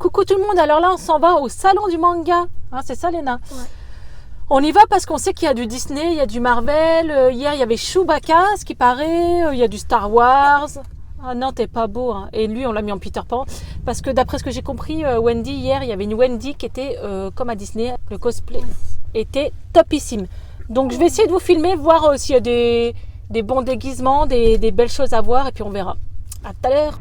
Coucou tout le monde, alors là on s'en va au salon du manga, hein, c'est ça Léna? Ouais. On y va parce qu'on sait qu'il y a du Disney, il y a du Marvel, hier il y avait Chewbacca, ce qui paraît, il y a du Star Wars. Ah non, t'es pas beau, hein. Et lui on l'a mis en Peter Pan, parce que d'après ce que j'ai compris, Wendy, hier il y avait une Wendy qui était comme à Disney, le cosplay était topissime. Donc je vais essayer de vous filmer, voir s'il y a des bons déguisements, des belles choses à voir, et puis on verra. À tout à l'heure.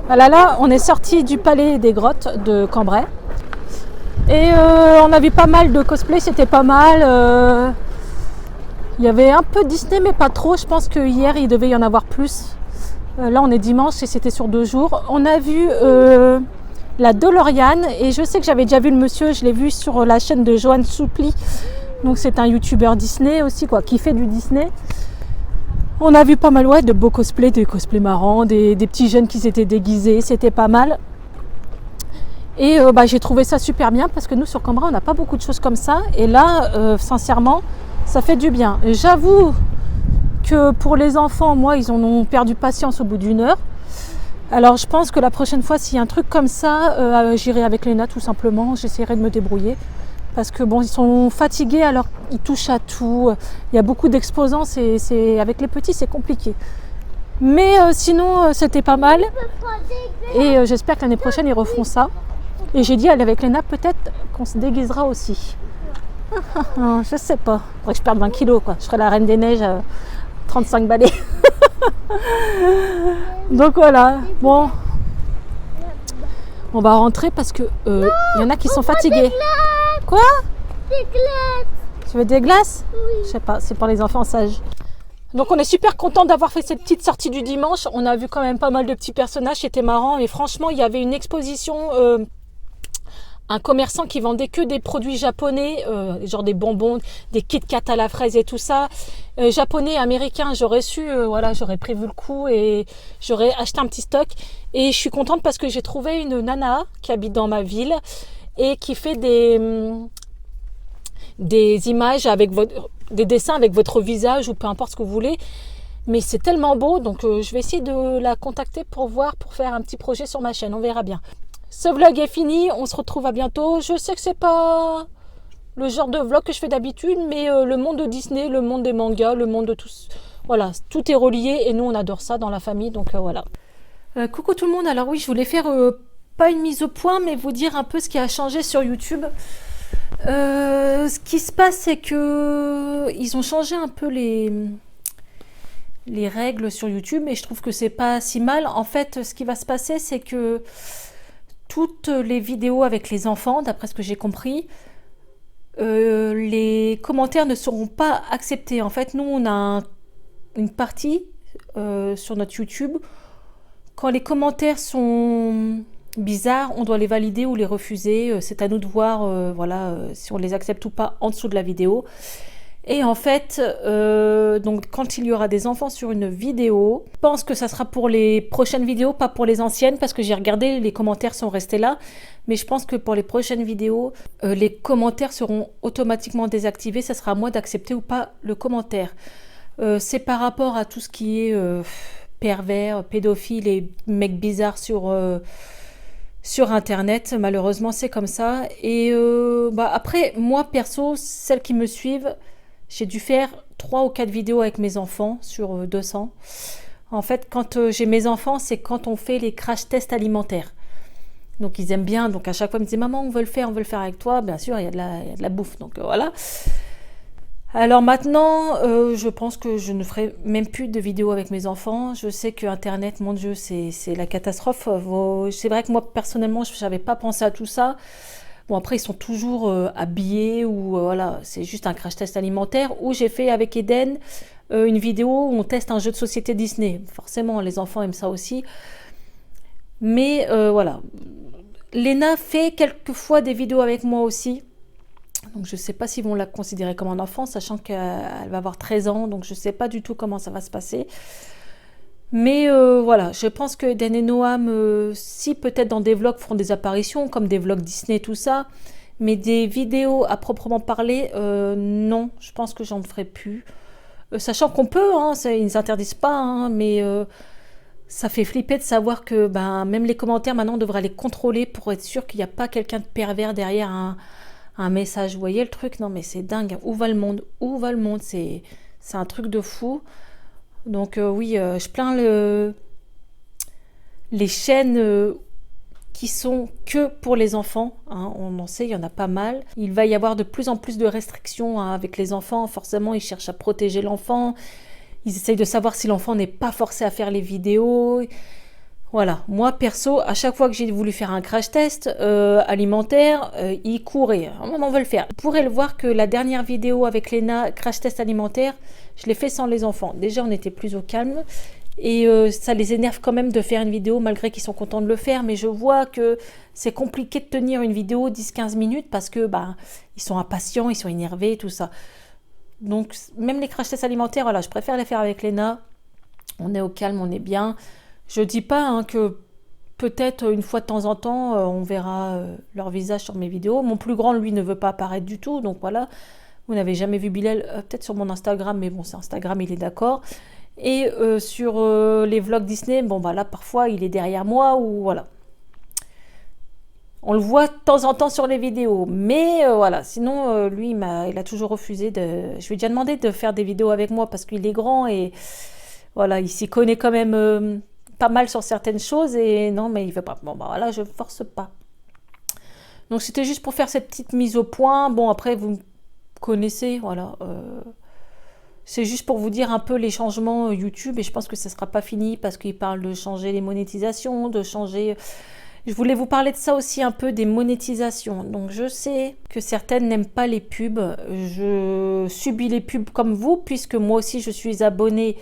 Voilà, là, on est sorti du palais des grottes de Cambrai. Et on a vu pas mal de cosplay, c'était pas mal. Il y avait un peu Disney, mais pas trop. Je pense que hier, il devait y en avoir plus. Là, on est dimanche et c'était sur 2 jours. On a vu la DeLorean. Et je sais que j'avais déjà vu le monsieur, je l'ai vu sur la chaîne de Johan Soupli. Donc, c'est un youtubeur Disney aussi, quoi, qui fait du Disney. On a vu pas mal de beaux cosplays, des cosplays marrants, des petits jeunes qui s'étaient déguisés, c'était pas mal. Et j'ai trouvé ça super bien parce que nous sur Cambrai on n'a pas beaucoup de choses comme ça. Et là, sincèrement, ça fait du bien. J'avoue que pour les enfants, moi, ils en ont perdu patience au bout d'1 heure. Alors je pense que la prochaine fois, s'il y a un truc comme ça, j'irai avec Léna tout simplement, j'essaierai de me débrouiller. Parce que bon, ils sont fatigués, alors ils touchent à tout. Il y a beaucoup d'exposants, avec les petits, c'est compliqué. Mais sinon, c'était pas mal. Et j'espère que l'année prochaine, ils referont ça. Et j'ai dit, allez avec Léna, peut-être qu'on se déguisera aussi. Je sais pas. Faudrait que je perde 20 kilos, quoi. Je serai la reine des neiges, 35 balais. Donc voilà. Bon. On va rentrer parce que y en a qui sont fatigués. Quoi? Tu veux des glaces? Je sais pas, c'est pour les enfants sages. Donc on est super content d'avoir fait cette petite sortie du dimanche. On a vu quand même pas mal de petits personnages, c'était marrant. Et franchement, il y avait une exposition, un commerçant qui vendait que des produits japonais, genre des bonbons, des Kit Kat à la fraise et tout ça. Japonais, américains, j'aurais su, voilà, j'aurais prévu le coup et j'aurais acheté un petit stock. Et je suis contente parce que j'ai trouvé une nana qui habite dans ma ville et qui fait des images avec des dessins avec votre visage ou peu importe ce que vous voulez. Mais c'est tellement beau, donc je vais essayer de la contacter pour faire un petit projet sur ma chaîne. On verra bien. Ce vlog est fini, on se retrouve à bientôt. Je sais que c'est pas le genre de vlog que je fais d'habitude, mais le monde de Disney, le monde des mangas, le monde de tous, voilà, tout est relié et nous on adore ça dans la famille, donc voilà. Coucou tout le monde, alors oui, je voulais faire pas une mise au point, mais vous dire un peu ce qui a changé sur YouTube. Ce qui se passe, c'est que ils ont changé un peu les règles sur YouTube, et je trouve que c'est pas si mal. En fait, ce qui va se passer, c'est que toutes les vidéos avec les enfants, d'après ce que j'ai compris, les commentaires ne seront pas acceptés. En fait, nous, on a une partie sur notre YouTube. Quand les commentaires sont bizarres, on doit les valider ou les refuser. C'est à nous de voir voilà, si on les accepte ou pas en dessous de la vidéo. Et en fait, donc quand il y aura des enfants sur une vidéo, je pense que ça sera pour les prochaines vidéos, pas pour les anciennes, parce que j'ai regardé, les commentaires sont restés là. Mais je pense que pour les prochaines vidéos, les commentaires seront automatiquement désactivés. Ça sera à moi d'accepter ou pas le commentaire. C'est par rapport à tout ce qui est pervers, pédophile et mecs bizarres sur Internet. Malheureusement, c'est comme ça. Et après, moi, perso, celles qui me suivent, j'ai dû faire 3 ou 4 vidéos avec mes enfants sur 200. En fait, quand j'ai mes enfants, c'est quand on fait les crash tests alimentaires. Donc, ils aiment bien. Donc, à chaque fois, ils me disent « Maman, on veut le faire avec toi. » Bien sûr, il y a de la bouffe. Donc, voilà. Alors maintenant, je pense que je ne ferai même plus de vidéos avec mes enfants. Je sais que Internet, mon Dieu, c'est la catastrophe. C'est vrai que moi, personnellement, je n'avais pas pensé à tout ça. Bon, après, ils sont toujours habillés ou voilà, c'est juste un crash test alimentaire. Ou j'ai fait avec Eden une vidéo où on teste un jeu de société Disney. Forcément, les enfants aiment ça aussi. Mais voilà. Léna fait quelquefois des vidéos avec moi aussi. Donc je ne sais pas s'ils vont la considérer comme un enfant, sachant qu'elle va avoir 13 ans. Donc je ne sais pas du tout comment ça va se passer. Mais voilà, je pense que Eden et Noam, si peut-être dans des vlogs, feront des apparitions, comme des vlogs Disney, tout ça. Mais des vidéos à proprement parler, non, je pense que j'en ferai plus. Sachant qu'on peut, hein, ils ne s'interdisent pas, hein, mais ça fait flipper de savoir que même les commentaires, maintenant, on devra les contrôler pour être sûr qu'il n'y a pas quelqu'un de pervers derrière un message. Vous voyez le truc? Non, mais c'est dingue. Où va le monde? Où va le monde? C'est un truc de fou. Donc oui, je plains les chaînes qui sont que pour les enfants. Hein, on en sait, il y en a pas mal. Il va y avoir de plus en plus de restrictions avec les enfants. Forcément, ils cherchent à protéger l'enfant. Ils essayent de savoir si l'enfant n'est pas forcé à faire les vidéos. Voilà, moi perso, à chaque fois que j'ai voulu faire un crash test alimentaire, il courait. On veut le faire. Vous pourrez le voir que la dernière vidéo avec Léna, crash test alimentaire, je l'ai fait sans les enfants. Déjà, on était plus au calme. Et ça les énerve quand même de faire une vidéo, malgré qu'ils sont contents de le faire. Mais je vois que c'est compliqué de tenir une vidéo 10-15 minutes parce que ils sont impatients, ils sont énervés, tout ça. Donc, même les crash tests alimentaires, voilà, je préfère les faire avec Léna. On est au calme, on est bien. Je dis pas que peut-être une fois de temps en temps, on verra leur visage sur mes vidéos. Mon plus grand, lui, ne veut pas apparaître du tout. Donc voilà, vous n'avez jamais vu Bilal, peut-être sur mon Instagram, mais bon, c'est Instagram, il est d'accord. Et sur les vlogs Disney, bon, là, parfois, il est derrière moi ou voilà. On le voit de temps en temps sur les vidéos. Mais voilà, sinon, lui, il a toujours refusé de... Je lui ai déjà demandé de faire des vidéos avec moi parce qu'il est grand et voilà, il s'y connaît quand même... pas mal sur certaines choses et non mais il veut pas. Bon voilà, je force pas. Donc c'était juste pour faire cette petite mise au point. Bon après vous connaissez, voilà. C'est juste pour vous dire un peu les changements YouTube et je pense que ça sera pas fini parce qu'il parle de changer les monétisations, de changer Je voulais vous parler de ça aussi un peu, des monétisations. Donc je sais que certaines n'aiment pas les pubs. Je subis les pubs comme vous, puisque moi aussi je suis abonnée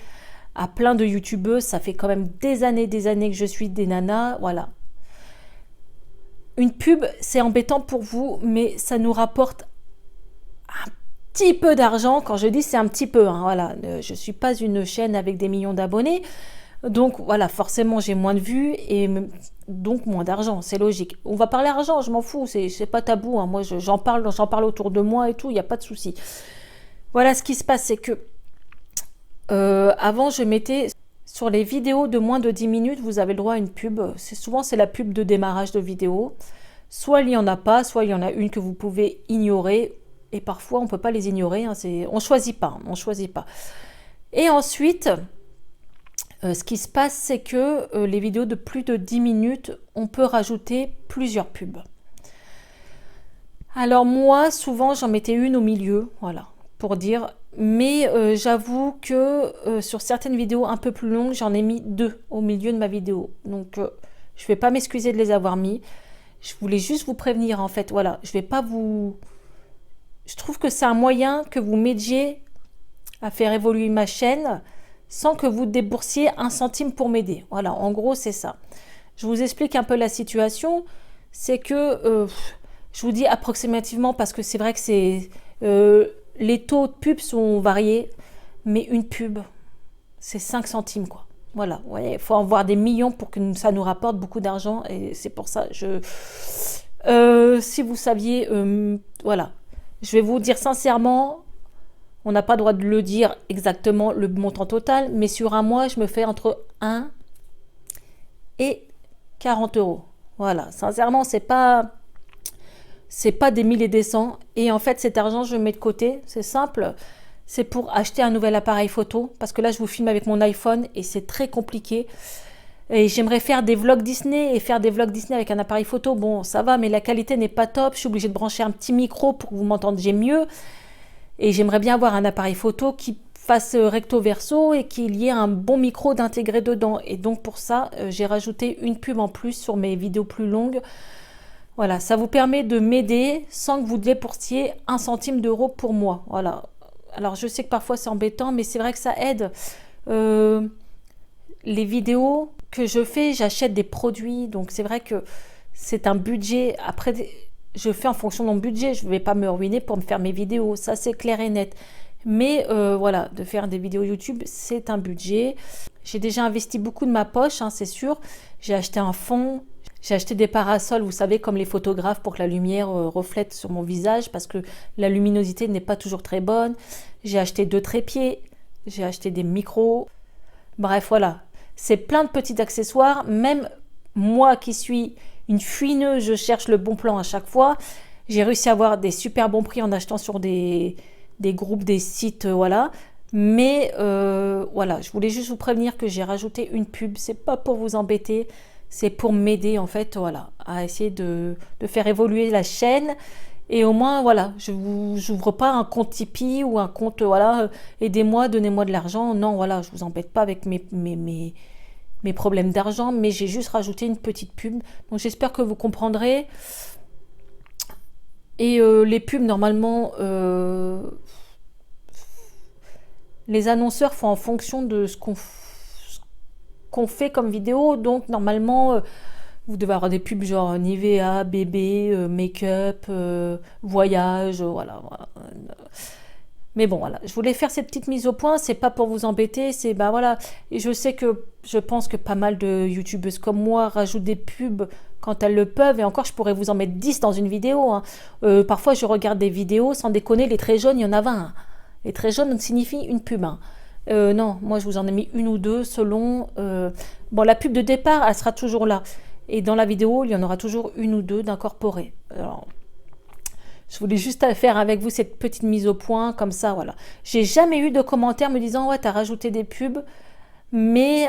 à plein de youtubeuses. Ça fait quand même des années que je suis des nanas. Voilà. Une pub, c'est embêtant pour vous, mais ça nous rapporte un petit peu d'argent. Quand je dis c'est un petit peu, hein, voilà. Je ne suis pas une chaîne avec des millions d'abonnés. Donc voilà, forcément j'ai moins de vues et donc moins d'argent, c'est logique. On va parler argent, je m'en fous, c'est pas tabou, hein. Moi j'en parle autour de moi et tout, il n'y a pas de souci. Voilà, ce qui se passe, c'est que avant je mettais sur les vidéos de moins de 10 minutes, vous avez le droit à une pub. Souvent c'est la pub de démarrage de vidéo. Soit il n'y en a pas, soit il y en a une que vous pouvez ignorer. Et parfois on ne peut pas les ignorer, hein, on ne choisit pas, on choisit pas. Et ensuite... ce qui se passe, c'est que les vidéos de plus de 10 minutes, on peut rajouter plusieurs pubs. Alors moi, souvent, j'en mettais une au milieu, voilà, pour dire. Mais j'avoue que sur certaines vidéos un peu plus longues, j'en ai mis 2 au milieu de ma vidéo. Donc, je ne vais pas m'excuser de les avoir mis. Je voulais juste vous prévenir, en fait. Voilà, je vais pas vous... Je trouve que c'est un moyen que vous m'aidiez à faire évoluer ma chaîne sans que vous déboursiez 1 centime pour m'aider. Voilà, en gros, c'est ça. Je vous explique un peu la situation. C'est que, je vous dis approximativement, parce que c'est vrai que les taux de pub sont variés, mais une pub, c'est 5 centimes, quoi. Voilà, il faut en voir des millions pour que ça nous rapporte beaucoup d'argent, et c'est pour ça, si vous saviez, voilà, je vais vous dire sincèrement, on n'a pas le droit de le dire exactement le montant total, mais sur un mois, je me fais entre 1 et 40 euros. Voilà, sincèrement, c'est pas des milliers et des cents. Et en fait, cet argent, je le mets de côté. C'est simple. C'est pour acheter un nouvel appareil photo. Parce que là, je vous filme avec mon iPhone et c'est très compliqué. Et j'aimerais faire des vlogs Disney et faire des vlogs Disney avec un appareil photo. Bon, ça va, mais la qualité n'est pas top. Je suis obligée de brancher un petit micro pour que vous m'entendiez mieux. Et j'aimerais bien avoir un appareil photo qui fasse recto verso et qu'il y ait un bon micro d'intégrer dedans. Et donc pour ça, j'ai rajouté une pub en plus sur mes vidéos plus longues. Voilà, ça vous permet de m'aider sans que vous déboursiez 1 centime d'euro pour moi. Voilà. Alors je sais que parfois c'est embêtant, mais c'est vrai que ça aide. Les vidéos que je fais, j'achète des produits. Donc c'est vrai que c'est un budget. Après... je fais en fonction de mon budget, je ne vais pas me ruiner pour me faire mes vidéos, ça c'est clair et net. Mais voilà, de faire des vidéos YouTube, c'est un budget. J'ai déjà investi beaucoup de ma poche, hein, c'est sûr. J'ai acheté un fond, j'ai acheté des parasols, vous savez, comme les photographes, pour que la lumière reflète sur mon visage, parce que la luminosité n'est pas toujours très bonne. J'ai acheté 2 trépieds, j'ai acheté des micros. Bref, voilà. C'est plein de petits accessoires, même moi qui suis... une fuineuse, je cherche le bon plan à chaque fois. J'ai réussi à avoir des super bons prix en achetant sur des groupes, des sites, voilà. Mais voilà, je voulais juste vous prévenir que j'ai rajouté une pub. C'est pas pour vous embêter, c'est pour m'aider en fait, voilà, à essayer de faire évoluer la chaîne. Et au moins, voilà, je n'ouvre pas un compte Tipeee ou un compte, voilà, aidez-moi, donnez-moi de l'argent. Non, voilà, je vous embête pas avec mes problèmes d'argent, mais j'ai juste rajouté une petite pub. Donc j'espère que vous comprendrez. Et les pubs, normalement, les annonceurs font en fonction de ce qu'on fait comme vidéo. Donc normalement, vous devez avoir des pubs genre Nivea, bébé, make-up, voyage, voilà. Mais bon, voilà, je voulais faire cette petite mise au point, c'est pas pour vous embêter, c'est bah voilà. Et je pense que pas mal de youtubeuses comme moi rajoutent des pubs quand elles le peuvent, et encore je pourrais vous en mettre 10 dans une vidéo, hein. Parfois je regarde des vidéos, sans déconner, les traits jaunes, il y en a 20. Hein. Les traits jaunes signifient une pub. Hein. Non, moi je vous en ai mis 1 ou 2 selon... Bon, la pub de départ, elle sera toujours là. Et dans la vidéo, il y en aura toujours 1 ou 2 d'incorporés. Alors... je voulais juste faire avec vous cette petite mise au point, comme ça, voilà. J'ai jamais eu de commentaires me disant « ouais, t'as rajouté des pubs », mais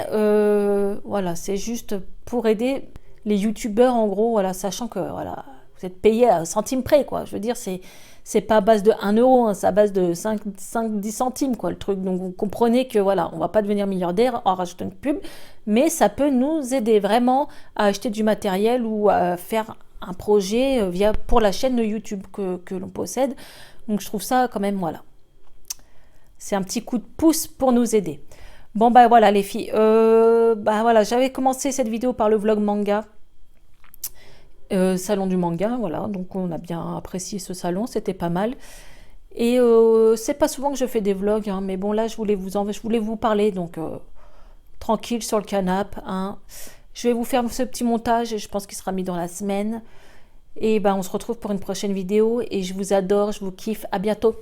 voilà, c'est juste pour aider les youtubeurs, en gros, voilà, sachant que, voilà, vous êtes payé à centime près, quoi. Je veux dire, c'est c'est pas à base de 1 euro, hein, c'est à base de 5-10 centimes, quoi, le truc. Donc vous comprenez que voilà, on va pas devenir milliardaire en rachetant une pub, mais ça peut nous aider vraiment à acheter du matériel ou à faire un projet pour la chaîne de YouTube que l'on possède. Donc je trouve ça quand même, voilà. C'est un petit coup de pouce pour nous aider. Bon, bah voilà les filles. Voilà, j'avais commencé cette vidéo par le vlog manga. Salon du manga, voilà. Donc on a bien apprécié ce salon, c'était pas mal. Et c'est pas souvent que je fais des vlogs, hein, mais bon là je voulais vous parler, donc tranquille sur le canapé. Hein. Je vais vous faire ce petit montage et je pense qu'il sera mis dans la semaine. Et ben on se retrouve pour une prochaine vidéo et je vous adore, je vous kiffe. À bientôt.